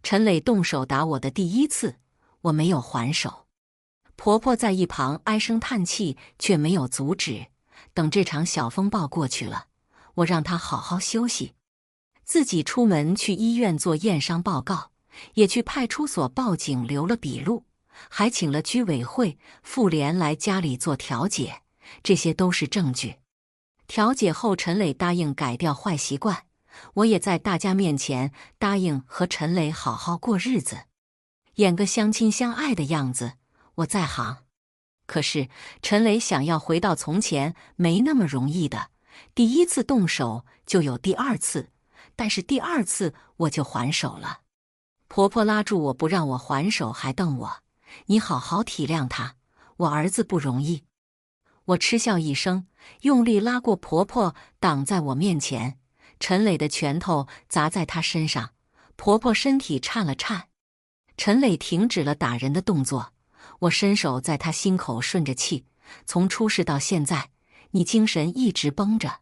陈磊动手打我的第一次，我没有还手。婆婆在一旁唉声叹气，却没有阻止。等这场小风暴过去了，我让她好好休息，自己出门去医院做验伤报告，也去派出所报警留了笔录，还请了居委会、妇联来家里做调解，这些都是证据。调解后，陈磊答应改掉坏习惯，我也在大家面前答应和陈磊好好过日子，演个相亲相爱的样子，我在行。可是陈磊想要回到从前没那么容易的，第一次动手就有第二次，但是第二次我就还手了。婆婆拉住我不让我还手，还瞪我：你好好体谅他，我儿子不容易。我嗤笑一声，用力拉过婆婆，挡在我面前。陈磊的拳头砸在她身上，婆婆身体颤了颤。陈磊停止了打人的动作，我伸手在他心口顺着气。从出事到现在，你精神一直绷着。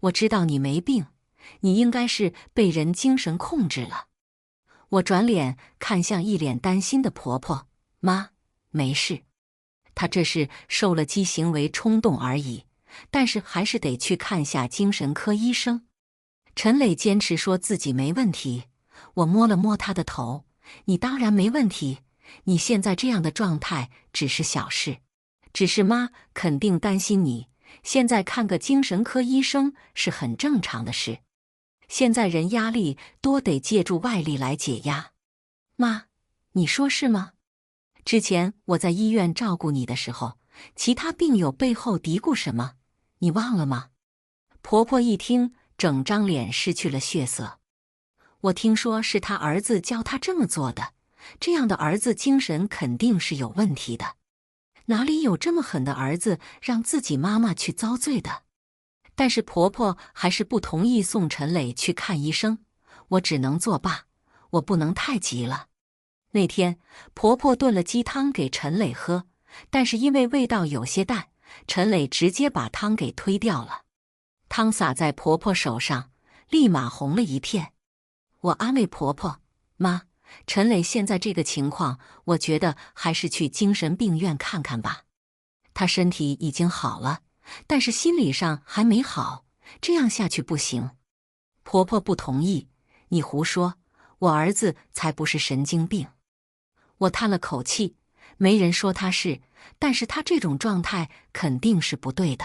我知道你没病，你应该是被人精神控制了。我转脸看向一脸担心的婆婆，妈，没事。她这是受了激行为冲动而已，但是还是得去看下精神科医生。陈磊坚持说自己没问题，我摸了摸他的头，你当然没问题，你现在这样的状态只是小事，只是妈肯定担心你，现在看个精神科医生是很正常的事。现在人压力多得借助外力来解压。妈，你说是吗？之前我在医院照顾你的时候，其他病友背后嘀咕什么，你忘了吗？婆婆一听，整张脸失去了血色。我听说是他儿子教他这么做的，这样的儿子精神肯定是有问题的。哪里有这么狠的儿子让自己妈妈去遭罪的？但是婆婆还是不同意送陈磊去看医生，我只能作罢，我不能太急了。那天婆婆炖了鸡汤给陈磊喝，但是因为味道有些淡，陈磊直接把汤给推掉了。汤洒在婆婆手上，立马红了一片。我安慰婆婆，妈，陈磊现在这个情况，我觉得还是去精神病院看看吧。他身体已经好了，但是心理上还没好，这样下去不行。婆婆不同意，你胡说，我儿子才不是神经病。我叹了口气，没人说他是，但是他这种状态肯定是不对的。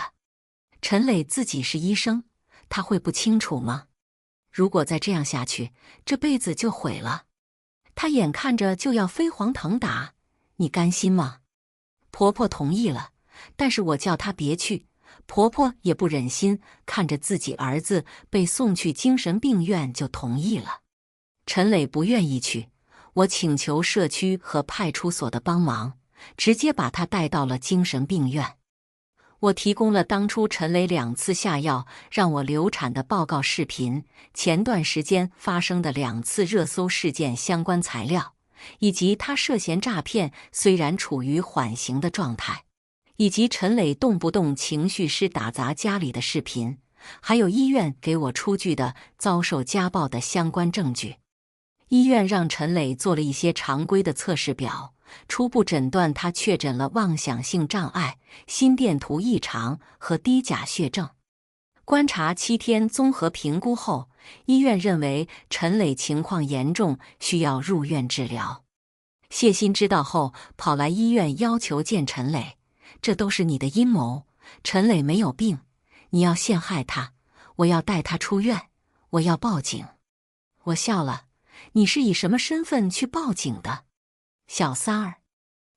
陈磊自己是医生，他会不清楚吗？如果再这样下去，这辈子就毁了。他眼看着就要飞黄腾达，你甘心吗？婆婆同意了，但是我叫她别去，婆婆也不忍心看着自己儿子被送去精神病院就同意了。陈磊不愿意去，我请求社区和派出所的帮忙，直接把他带到了精神病院。我提供了当初陈磊2次下药让我流产的报告视频，前段时间发生的2次热搜事件相关材料，以及他涉嫌诈骗虽然处于缓刑的状态，以及陈磊动不动情绪失打砸家里的视频，还有医院给我出具的遭受家暴的相关证据。医院让陈磊做了一些常规的测试表，初步诊断他确诊了妄想性障碍、心电图异常和低钾血症。观察7天综合评估后，医院认为陈磊情况严重，需要入院治疗。谢鑫知道后跑来医院要求见陈磊，这都是你的阴谋，陈磊没有病，你要陷害他，我要带他出院，我要报警。我笑了，你是以什么身份去报警的？小三儿。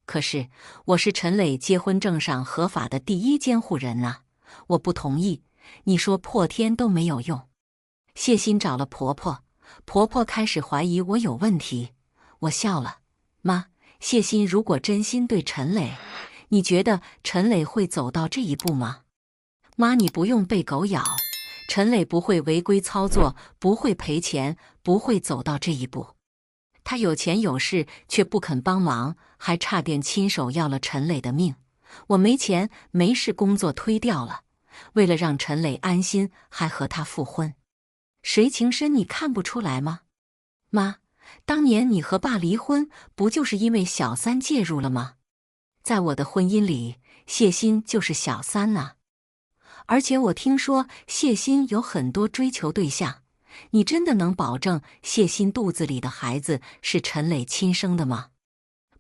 可是我是陈磊结婚证上合法的第1监护人啊，我不同意，你说破天都没有用。谢鑫找了婆婆，婆婆开始怀疑我有问题。我笑了，妈，谢鑫如果真心对陈磊，你觉得陈磊会走到这一步吗？妈，你不用被狗咬，陈磊不会违规操作，不会赔钱，不会走到这一步。他有钱有势却不肯帮忙，还差点亲手要了陈磊的命。我没钱没事，工作推掉了，为了让陈磊安心，还和他复婚。谁情深你看不出来吗？妈，当年你和爸离婚，不就是因为小三介入了吗？在我的婚姻里，谢鑫就是小三啊。而且我听说谢鑫有很多追求对象，你真的能保证谢鑫肚子里的孩子是陈磊亲生的吗？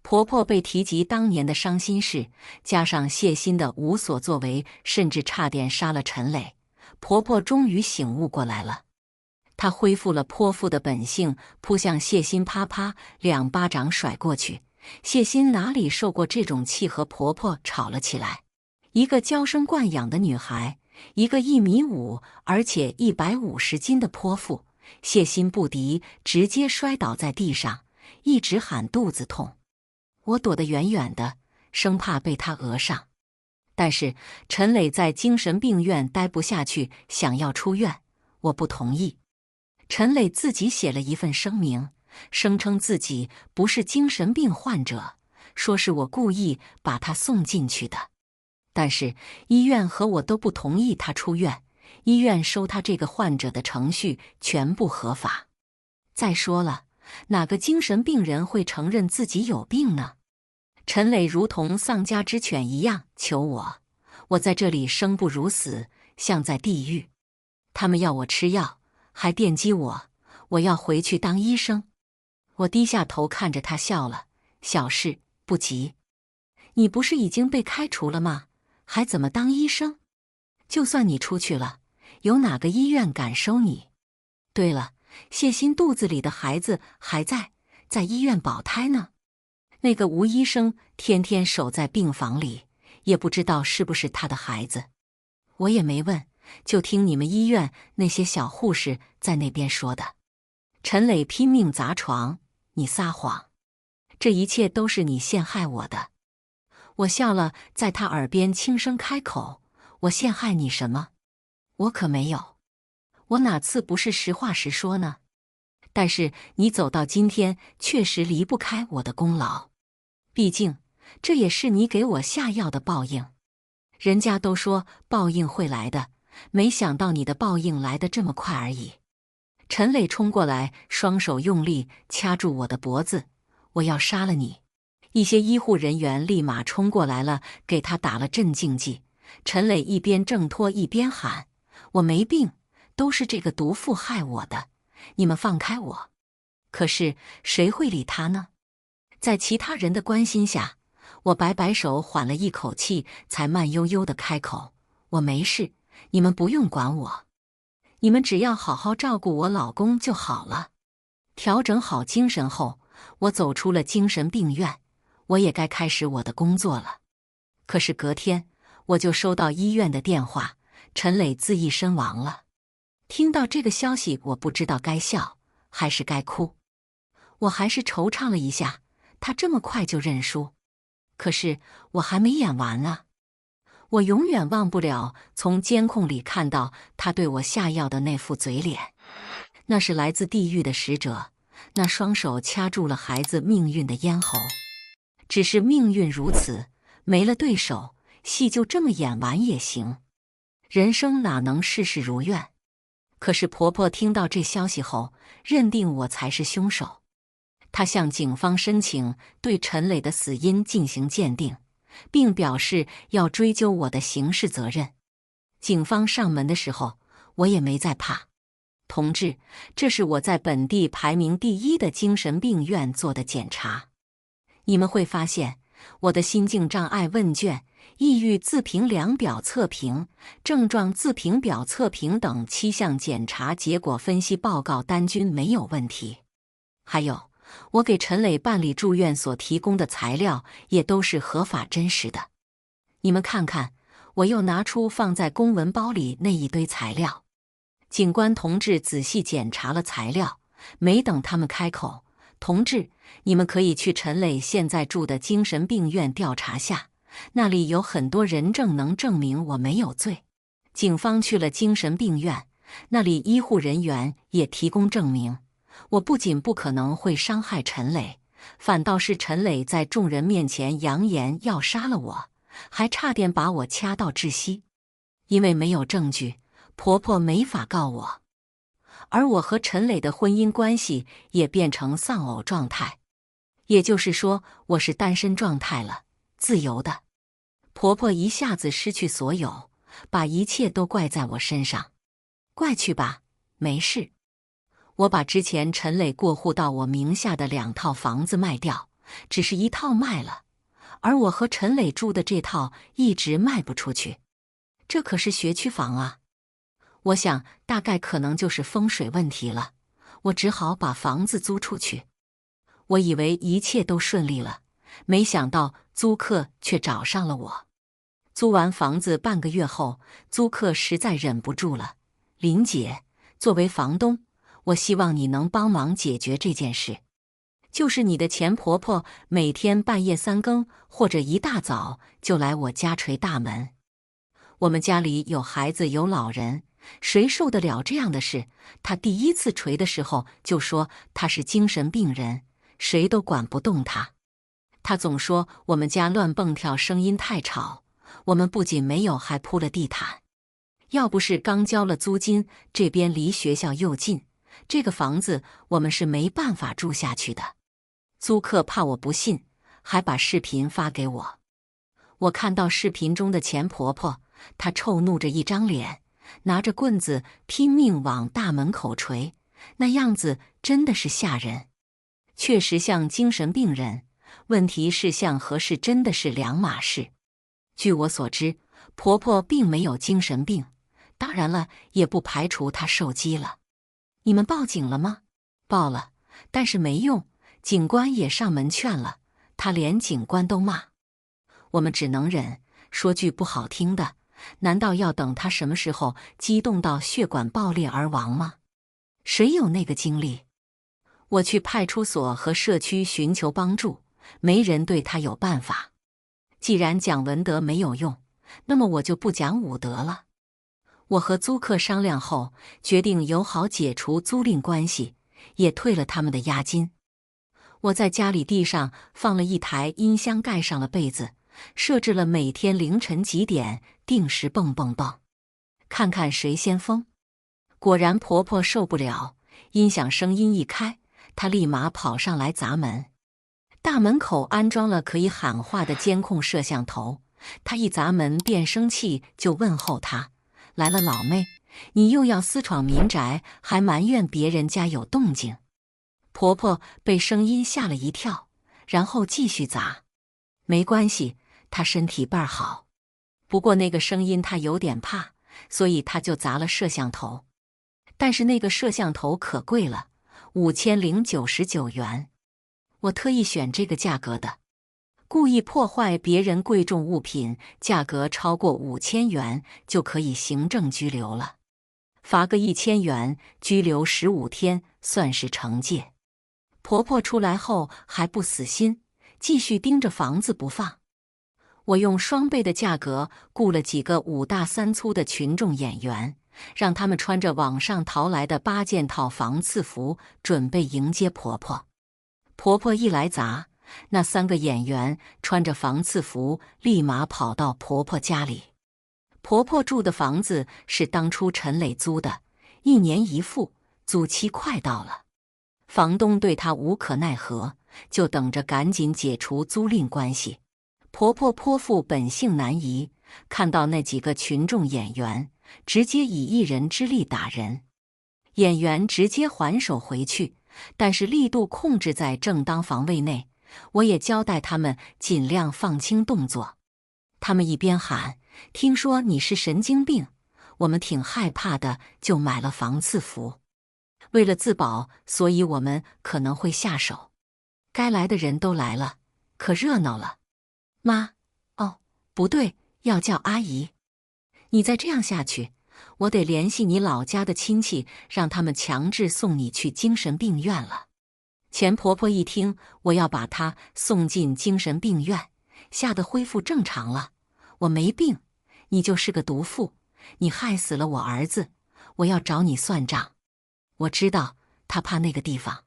婆婆被提及当年的伤心事，加上谢鑫的无所作为，甚至差点杀了陈磊，婆婆终于醒悟过来了。她恢复了泼妇的本性，扑向谢欣，啪啪2巴掌甩过去。谢欣哪里受过这种气，和婆婆吵了起来。一个娇生惯养的女孩，一个1.5米而且150斤的泼妇，谢欣不敌，直接摔倒在地上，一直喊肚子痛。我躲得远远的，生怕被她讹上。但是陈磊在精神病院待不下去，想要出院，我不同意。陈磊自己写了一份声明，声称自己不是精神病患者，说是我故意把他送进去的。但是医院和我都不同意他出院，医院收他这个患者的程序全部合法。再说了，哪个精神病人会承认自己有病呢？陈磊如同丧家之犬一样求我，我在这里生不如死，像在地狱。他们要我吃药，还电击我，我要回去当医生。我低下头看着他笑了，小事不急。你不是已经被开除了吗？还怎么当医生？就算你出去了，有哪个医院敢收你？对了，谢欣肚子里的孩子还在医院保胎呢。那个吴医生天天守在病房里，也不知道是不是他的孩子。我也没问，就听你们医院那些小护士在那边说的。陈磊拼命砸床，你撒谎，这一切都是你陷害我的。我笑了，在他耳边轻声开口，我陷害你什么？我可没有，我哪次不是实话实说呢？但是你走到今天，确实离不开我的功劳，毕竟这也是你给我下药的报应。人家都说报应会来的，没想到你的报应来得这么快而已。陈磊冲过来，双手用力掐住我的脖子，我要杀了你！一些医护人员立马冲过来了，给他打了镇静剂。陈磊一边挣脱一边喊，我没病，都是这个毒妇害我的，你们放开我！可是谁会理他呢？在其他人的关心下，我摆摆手，缓了一口气，才慢悠悠地开口，我没事，你们不用管我，你们只要好好照顾我老公就好了。调整好精神后，我走出了精神病院，我也该开始我的工作了。可是隔天，我就收到医院的电话，陈磊自缢身亡了。听到这个消息，我不知道该笑还是该哭。我还是惆怅了一下，他这么快就认输。可是我还没演完啊！我永远忘不了从监控里看到他对我下药的那副嘴脸，那是来自地狱的使者，那双手掐住了孩子命运的咽喉。只是命运如此，没了对手，戏就这么演完也行。人生哪能事事如愿？可是婆婆听到这消息后，认定我才是凶手。她向警方申请对陈磊的死因进行鉴定，并表示要追究我的刑事责任。警方上门的时候，我也没再怕。同志，这是我在本地排名第1的精神病院做的检查。你们会发现，我的心境障碍问卷、抑郁自评量表测评、症状自评表测评等7项检查结果分析报告单均没有问题。还有，我给陈磊办理住院所提供的材料也都是合法真实的。你们看看，我又拿出放在公文包里那一堆材料。警官同志仔细检查了材料，没等他们开口，同志，你们可以去陈磊现在住的精神病院调查下，那里有很多人证能证明我没有罪。警方去了精神病院，那里医护人员也提供证明，我不仅不可能会伤害陈磊，反倒是陈磊在众人面前扬言要杀了我，还差点把我掐到窒息。因为没有证据，婆婆没法告我，而我和陈磊的婚姻关系也变成丧偶状态，也就是说，我是单身状态了，自由的。婆婆一下子失去所有，把一切都怪在我身上。怪去吧，没事。我把之前陈磊过户到我名下的2套房子卖掉，只是1套卖了，而我和陈磊住的这套一直卖不出去。这可是学区房啊！我想大概可能就是风水问题了，我只好把房子租出去。我以为一切都顺利了，没想到租客却找上了我。租完房子半个月后，租客实在忍不住了：林姐，作为房东，我希望你能帮忙解决这件事。就是你的前婆婆每天半夜3更或者一大早就来我家捶大门。我们家里有孩子有老人，谁受得了这样的事？她第一次捶的时候就说她是精神病人，谁都管不动她。她总说我们家乱蹦跳，声音太吵。我们不仅没有，还铺了地毯。要不是刚交了租金，这边离学校又近，这个房子我们是没办法住下去的。租客怕我不信，还把视频发给我。我看到视频中的前婆婆，她臭怒着一张脸，拿着棍子拼命往大门口捶，那样子真的是吓人。确实像精神病人，问题是像和是真的是两码事。据我所知，婆婆并没有精神病，当然了，也不排除她受激了。你们报警了吗？报了，但是没用，警官也上门劝了，他连警官都骂。我们只能忍，说句不好听的，难道要等他什么时候激动到血管爆裂而亡吗？谁有那个精力？我去派出所和社区寻求帮助，没人对他有办法。既然讲文德没有用，那么我就不讲武德了。我和租客商量后，决定友好解除租赁关系，也退了他们的押金。我在家里地上放了一台音箱，盖上了被子，设置了每天凌晨几点定时蹦蹦蹦，看看谁先疯。果然婆婆受不了，音响声音一开，她立马跑上来砸门。大门口安装了可以喊话的监控摄像头，她一砸门便生气，就问候她：来了老妹，你又要私闯民宅，还埋怨别人家有动静。婆婆被声音吓了一跳，然后继续砸。没关系，她身体倍儿好。不过那个声音她有点怕，所以她就砸了摄像头。但是那个摄像头可贵了，5099元。我特意选这个价格的，故意破坏别人贵重物品，价格超过5000元就可以行政拘留了，罚个1000元，拘留15天，算是惩戒。婆婆出来后还不死心，继续盯着房子不放。我用双倍的价格雇了几个5大3粗的群众演员，让他们穿着网上淘来的8件套房次服，准备迎接婆婆。婆婆一来砸，那3个演员穿着房次服，立马跑到婆婆家里。婆婆住的房子是当初陈磊租的，1年1付，租期快到了。房东对她无可奈何，就等着赶紧解除租赁关系。婆婆颇负本性难移，看到那几个群众演员，直接以一人之力打人。演员直接还手回去，但是力度控制在正当防卫内。我也交代他们尽量放轻动作。他们一边喊听说你是神经病，我们挺害怕的，就买了防刺服。为了自保，所以我们可能会下手。该来的人都来了，可热闹了。妈，哦，不对，要叫阿姨。你再这样下去，我得联系你老家的亲戚，让他们强制送你去精神病院了。钱婆婆一听我要把她送进精神病院，吓得恢复正常了。我没病，你就是个毒妇，你害死了我儿子，我要找你算账。我知道她怕那个地方。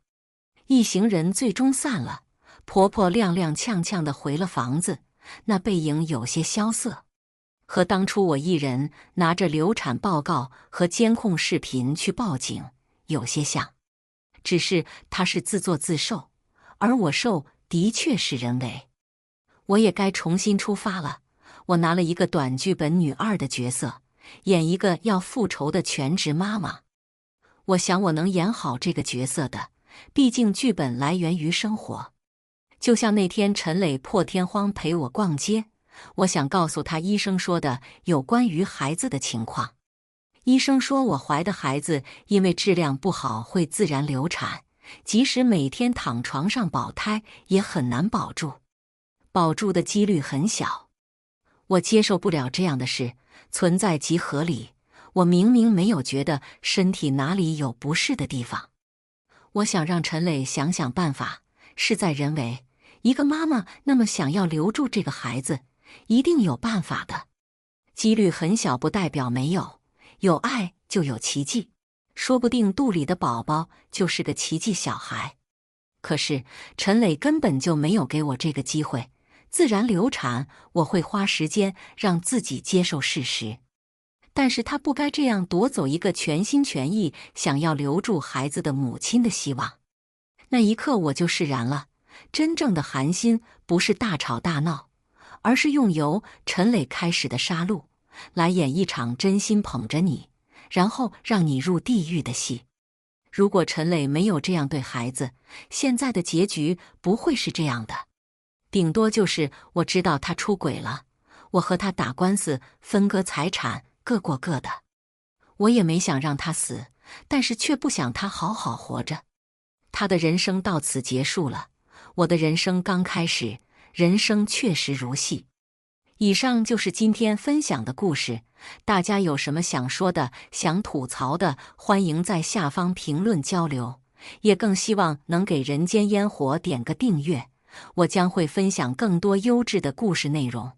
一行人最终散了，婆婆踉踉跄跄地回了房子，那背影有些萧瑟，和当初我一人拿着流产报告和监控视频去报警有些像。只是她是自作自受，而我受的确是人为。我也该重新出发了。我拿了一个短剧本女二的角色，演一个要复仇的全职妈妈。我想我能演好这个角色的，毕竟剧本来源于生活。就像那天陈磊破天荒陪我逛街，我想告诉他医生说的有关于孩子的情况。医生说我怀的孩子因为质量不好会自然流产，即使每天躺床上保胎也很难保住，保住的几率很小。我接受不了这样的事，存在即合理。我明明没有觉得身体哪里有不适的地方。我想让陈磊想想办法，事在人为。一个妈妈那么想要留住这个孩子，一定有办法的。几率很小不代表没有，有爱就有奇迹，说不定肚里的宝宝就是个奇迹小孩。可是陈磊根本就没有给我这个机会。自然流产，我会花时间让自己接受事实。但是他不该这样夺走一个全心全意想要留住孩子的母亲的希望。那一刻我就释然了，真正的寒心不是大吵大闹，而是用由陈磊开始的杀戮，来演一场真心捧着你，然后让你入地狱的戏。如果陈磊没有这样对孩子，现在的结局不会是这样的，顶多就是我知道他出轨了，我和他打官司分割财产，各过各的。我也没想让他死，但是却不想他好好活着。他的人生到此结束了，我的人生刚开始，人生确实如戏。以上就是今天分享的故事，大家有什么想说的、想吐槽的，欢迎在下方评论交流，也更希望能给人间烟火点个订阅，我将会分享更多优质的故事内容。